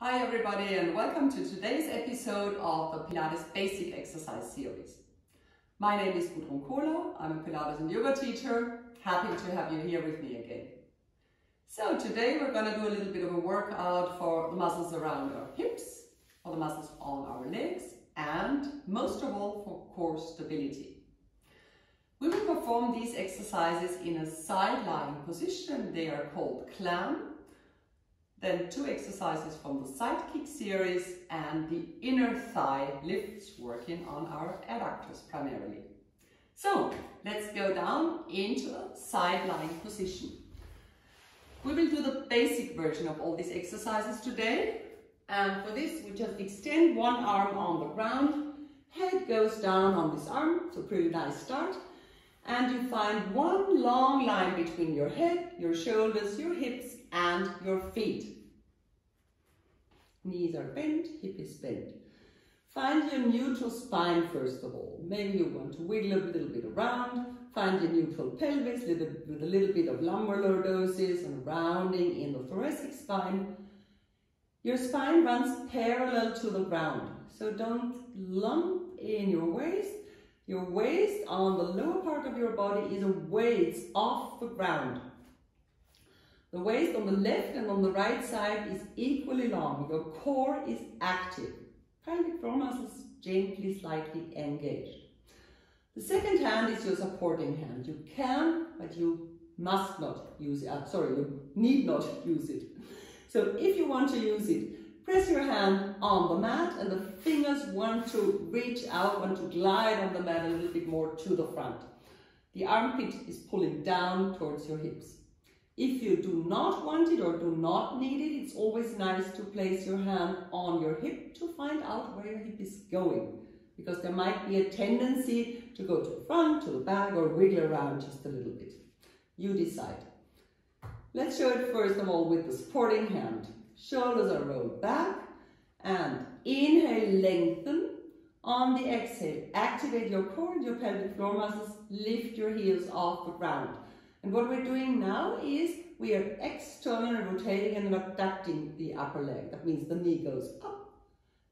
Hi everybody and welcome to today's episode of the Pilates Basic Exercise Series. My name is Gudrun Kohler, I'm a Pilates and Yoga teacher. Happy to have you here with me again. So today we're going to do a little bit of a workout for the muscles around our hips, for the muscles on our legs, and most of all for core stability. We will perform these exercises in a side-lying position. They are called Clam. Then 2 exercises from the side kick series and the inner thigh lifts working on our adductors primarily. So let's go down into a side lying position. We will do the basic version of all these exercises today. And for this we just extend one arm on the ground, head goes down on this arm, so pretty nice start. And you find one long line between your head, your shoulders, your hips and your feet. Knees are bent, hip is bent. Find your neutral spine first of all. Maybe you want to wiggle a little bit around. Find your neutral pelvis with a little bit of lumbar lordosis and rounding in the thoracic spine. Your spine runs parallel to the ground, so don't lump in your waist. Your waist on the lower part of your body is a waist off the ground. The waist on the left and on the right side is equally long. Your core is active. Pelvic floor muscles gently, slightly engaged. The second hand is your supporting hand. You can, but you must not use it. You need not use it. So if you want to use it, press your hand on the mat and the fingers want to reach out, want to glide on the mat a little bit more to the front. The armpit is pulling down towards your hips. If you do not want it or do not need it, it's always nice to place your hand on your hip to find out where your hip is going, because there might be a tendency to go to the front, to the back, or wiggle around just a little bit. You decide. Let's show it first of all with the supporting hand. Shoulders are rolled back and inhale, lengthen. On the exhale, activate your core and your pelvic floor muscles, lift your heels off the ground. And what we're doing now is we are externally rotating and abducting the upper leg. That means the knee goes up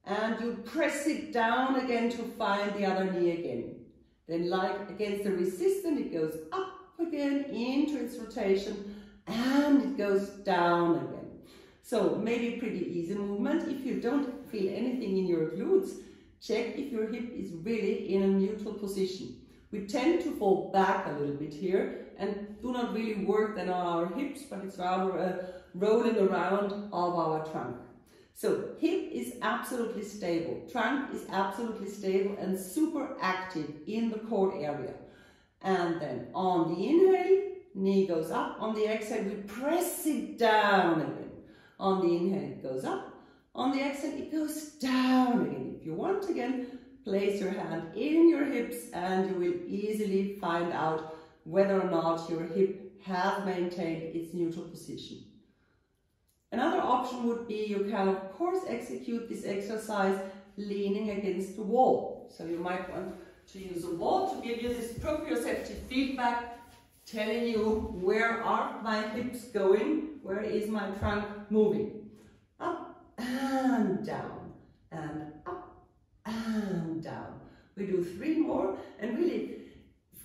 and you press it down again to find the other knee again. Then like against the resistance, it goes up again into its rotation and it goes down again. So maybe pretty easy movement. If you don't feel anything in your glutes, check if your hip is really in a neutral position. We tend to fall back a little bit here and do not really work then on our hips, but it's rather a rolling around of our trunk. So hip is absolutely stable, trunk is absolutely stable and super active in the core area. And then on the inhale, knee goes up. On the exhale, we press it down again. On the inhale, it goes up. On the exhale, it goes down again. If you want again, place your hand in your hips and you will easily find out whether or not your hip has maintained its neutral position. Another option would be you can of course execute this exercise leaning against the wall. So you might want to use a wall to give you this proprioceptive feedback, telling you where are my hips going, where is my trunk moving. Up and down and up and down. We do 3 more and really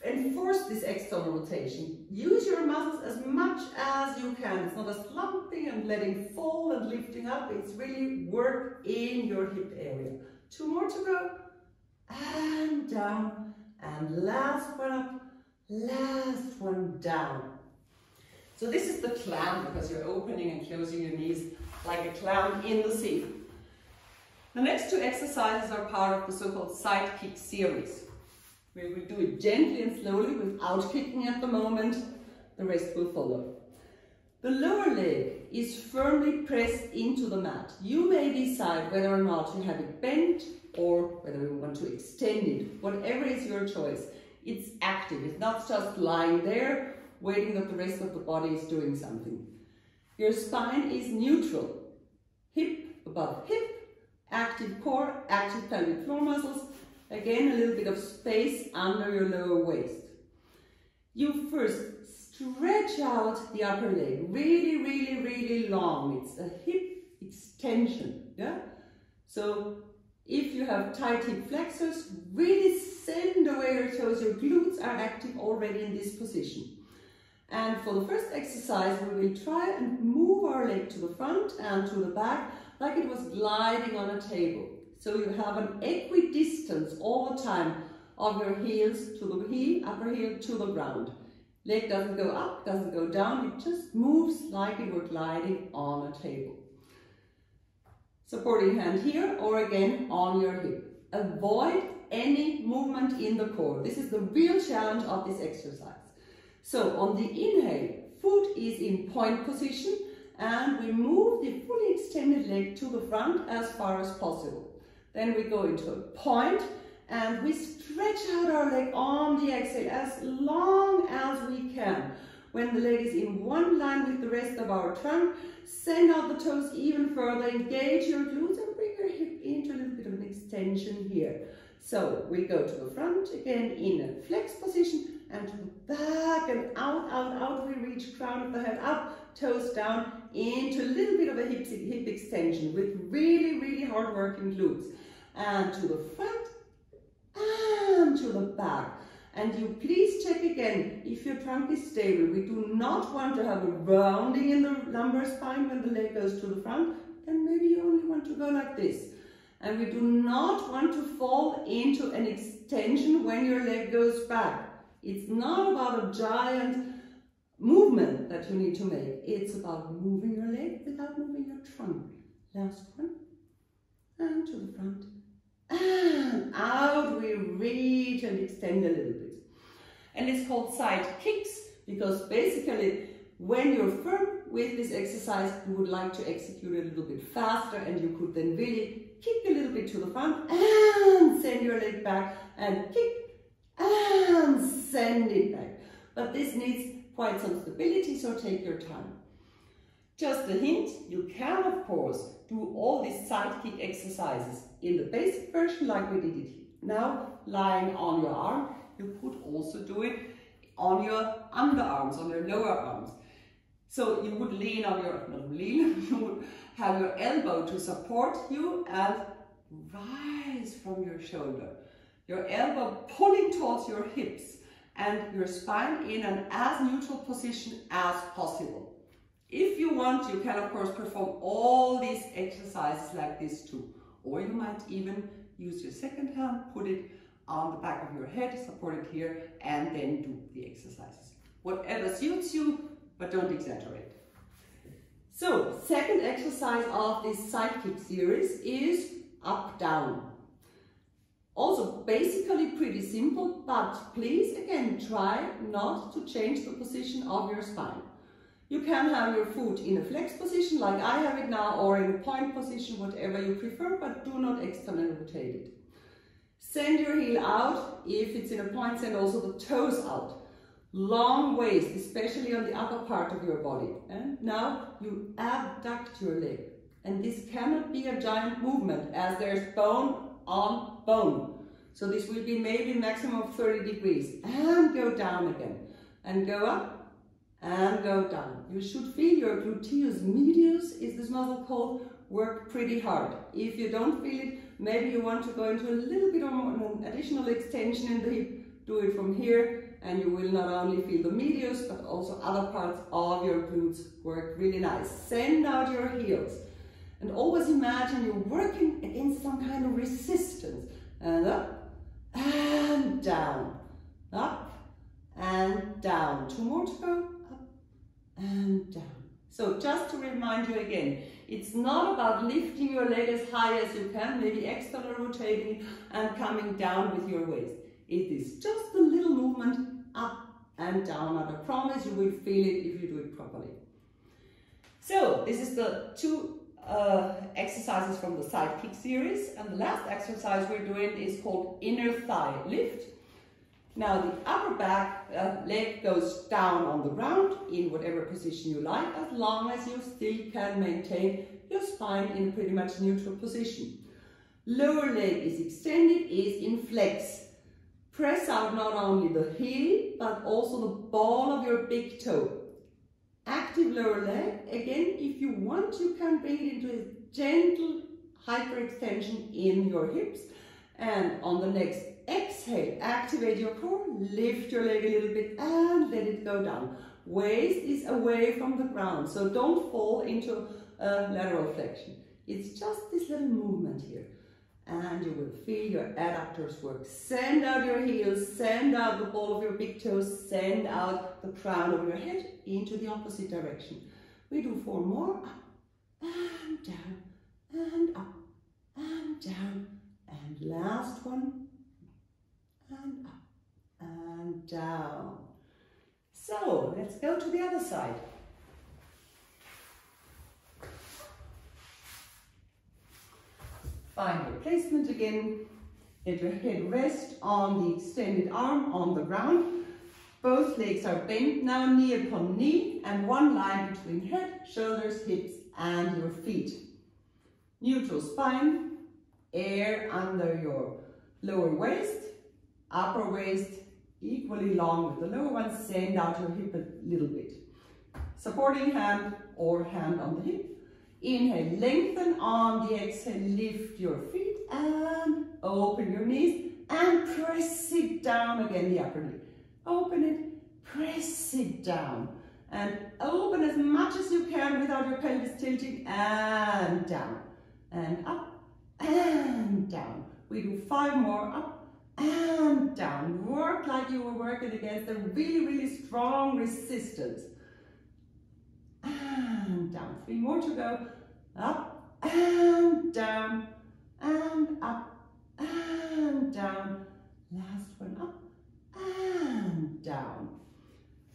enforce this external rotation. Use your muscles as much as you can. It's not a slumping and letting fall and lifting up. It's really work in your hip area. 2 more to go. And down. And last one up. Last one down. So this is the clam because you're opening and closing your knees like a clam in the sea. The next 2 exercises are part of the so-called side kick series. We will do it gently and slowly without kicking at the moment. The rest will follow. The lower leg is firmly pressed into the mat. You may decide whether or not you have it bent or whether you want to extend it. Whatever is your choice. It's active. It's not just lying there waiting that the rest of the body is doing something. Your spine is neutral. Hip above hip, active core, active pelvic floor muscles. Again, a little bit of space under your lower waist. You first stretch out the upper leg, really, really, really long. It's a hip extension. extension, yeah? So if you have tight hip flexors, really send away your toes. Your glutes are active already in this position. And for the first exercise, we will try and move our leg to the front and to the back like it was gliding on a table. So you have an equidistance all the time of your heels to the heel, upper heel to the ground. Leg doesn't go up, doesn't go down, it just moves like it were gliding on a table. Supporting hand here or again on your hip. Avoid any movement in the core. This is the real challenge of this exercise. So on the inhale, foot is in point position and we move the fully extended leg to the front as far as possible. Then we go into a point and we stretch out our leg on the exhale as long as we can. When the leg is in one line with the rest of our trunk, send out the toes even further, engage your glutes and bring your hip into a little bit of an extension here. So we go to the front again in a flex position and to the back and out, out, out. We reach crown of the head up, toes down into a little bit of a hip extension with really, really hard working glutes. And to the front and to the back. And you please check again if your trunk is stable. We do not want to have a rounding in the lumbar spine when the leg goes to the front. Then maybe you only want to go like this. And we do not want to fall into an extension when your leg goes back. It's not about a giant movement that you need to make. It's about moving your leg without moving your trunk. Last one. And to the front. And out we reach and extend a little bit. And it's called side kicks because basically when you're firm with this exercise, you would like to execute a little bit faster and you could then really kick a little bit to the front and send your leg back and kick and send it back. But this needs quite some stability, so take your time. Just a hint, you can of course do all these side kick exercises in the basic version like we did it now, lying on your arm. You could also do it on your underarms, on your lower arms. So you would lean on your, not lean, you would have your elbow to support you and rise from your shoulder. Your elbow pulling towards your hips and your spine in an as neutral position as possible. If you want, you can of course perform all these exercises like this too. Or you might even use your second hand, put it on the back of your head, support it here, and then do the exercises. Whatever suits you, but don't exaggerate. So, second exercise of this side kick series is up, down. Also basically pretty simple, but please again try not to change the position of your spine. You can have your foot in a flex position like I have it now, or in a point position, whatever you prefer, but do not externally rotate it. Send your heel out. If it's in a point, send also the toes out. Long waist, especially on the upper part of your body. And now you abduct your leg. And this cannot be a giant movement as there's bone on bone. So this will be maybe maximum of 30 degrees. And go down again. And go up. And go down. You should feel your gluteus medius, is this muscle called, work pretty hard. If you don't feel it, maybe you want to go into a little bit of an additional extension in the hip. Do it from here and you will not only feel the medius but also other parts of your glutes work really nice. Send out your heels and always imagine you're working against some kind of resistance. And up and down, up and down. Two more to go. And down. So just to remind you again, it's not about lifting your leg as high as you can, maybe external rotating and coming down with your waist. It is just a little movement up and down, and I promise you will feel it if you do it properly. So this is the two exercises from the side kick series, and the last exercise we're doing is called inner thigh lift. Now the upper back leg goes down on the ground in whatever position you like, as long as you still can maintain your spine in a pretty much neutral position. Lower leg is extended, is in flex. Press out not only the heel, but also the ball of your big toe. Active lower leg. Again, if you want, you can bring it into with gentle hyperextension in your hips. And on the next exhale, activate your core, lift your leg a little bit and let it go down. Waist is away from the ground, so don't fall into a lateral flexion. It's just this little movement here. And you will feel your adductors work. Send out your heels, send out the ball of your big toes, send out the crown of your head into the opposite direction. We do 4 more. Up and down, and up and down. And last one. And up and down. So let's go to the other side. Find your placement again. Let your head rest on the extended arm on the ground. Both legs are bent now, knee upon knee, and one line between head, shoulders, hips, and your feet. Neutral spine, air under your lower waist, upper waist equally long with the lower one. Send out your hip a little bit. Supporting hand or hand on the hip. Inhale, lengthen. On the exhale, lift your feet and open your knees and press it down again, the upper knee. Open it, press it down and open as much as you can without your pelvis tilting, and down and up and down. We do 5 more, up and down. Work like you were working against a really, really strong resistance. And down. 3 more to go. Up and down and up and down. Last one, up and down.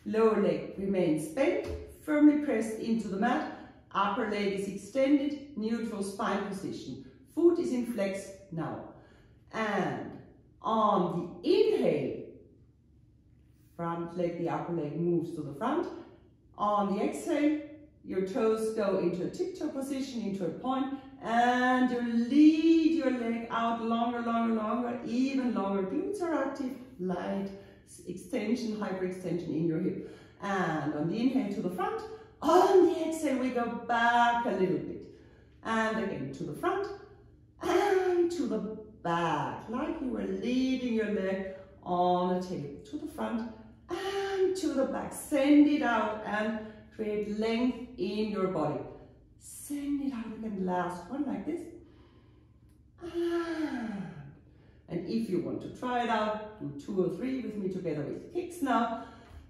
Lower leg remains bent, firmly pressed into the mat. Upper leg is extended, neutral spine position. Foot is in flex now. And on the inhale, front leg, the upper leg moves to the front. On the exhale, your toes go into a tiptoe position, into a point, and you lead your leg out longer, longer, longer, even longer. Glutes are active, light extension, hyperextension in your hip. And on the inhale to the front, on the exhale we go back a little bit. And again to the front and to the back, like you were leading your leg on a table. To the front and to the back. Send it out and create length in your body. Send it out again. Last one, like this. And if you want to try it out, do 2 or 3 with me together with kicks now.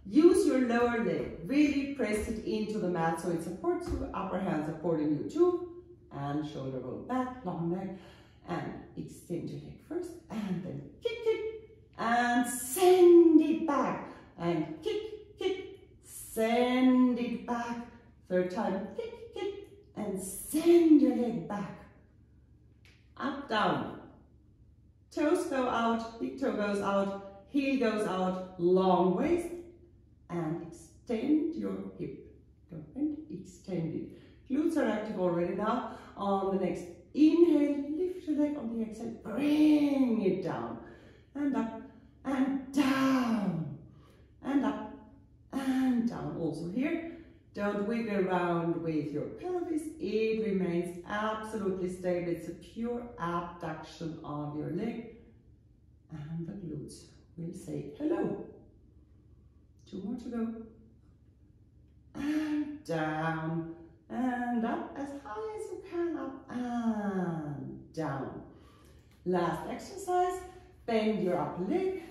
Use your lower leg. Really press it into the mat so it supports you. Upper hand supporting you too. And shoulder roll back, long leg. And extend your leg first. And then kick, kick. And send it back. And kick, kick. Send it back. 3rd time, kick, kick. And send your leg back. Up, down. Toes go out, big toe goes out, heel goes out, long waist. And extend your hip. Don't bend, extend it. Glutes are active already now. On the next inhale, lift your leg. On the exhale, bring it down. And up, and down. And up, and down. Also here, don't wiggle around with your pelvis. It remains absolutely stable. It's a pure abduction of your leg. And the glutes will say hello. 2 more to go. And down. And up as high as you can. Up and down. Last exercise. Bend your upper leg.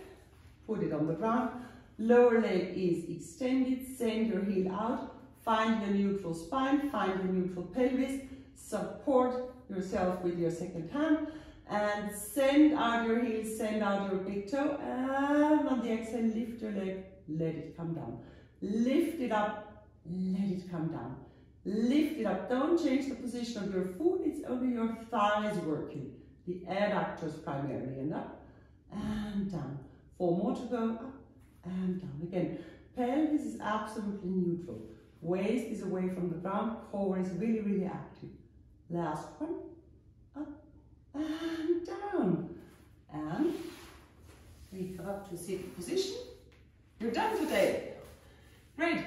Put it on the ground. Lower leg is extended. Send your heel out. Find your neutral spine, find your neutral pelvis, support yourself with your 2nd hand, and send out your heels, send out your big toe, and on the exhale, lift your leg, let it come down. Lift it up, let it come down. Lift it up, don't change the position of your foot, it's only your thighs working, the adductors primarily, and up, and down. 4 more to go, up, and down. Again, pelvis is absolutely neutral. Waist is away from the ground, core is really, really active. Last one, up and down. And we come up to seated position. You're done today. Great.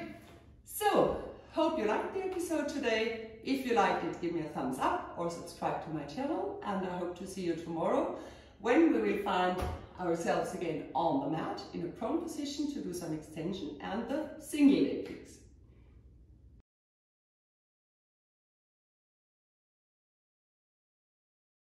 So, hope you liked the episode today. If you liked it, give me a thumbs up or subscribe to my channel, and I hope to see you tomorrow when we will find ourselves again on the mat in a prone position to do some extension and the single leg kicks.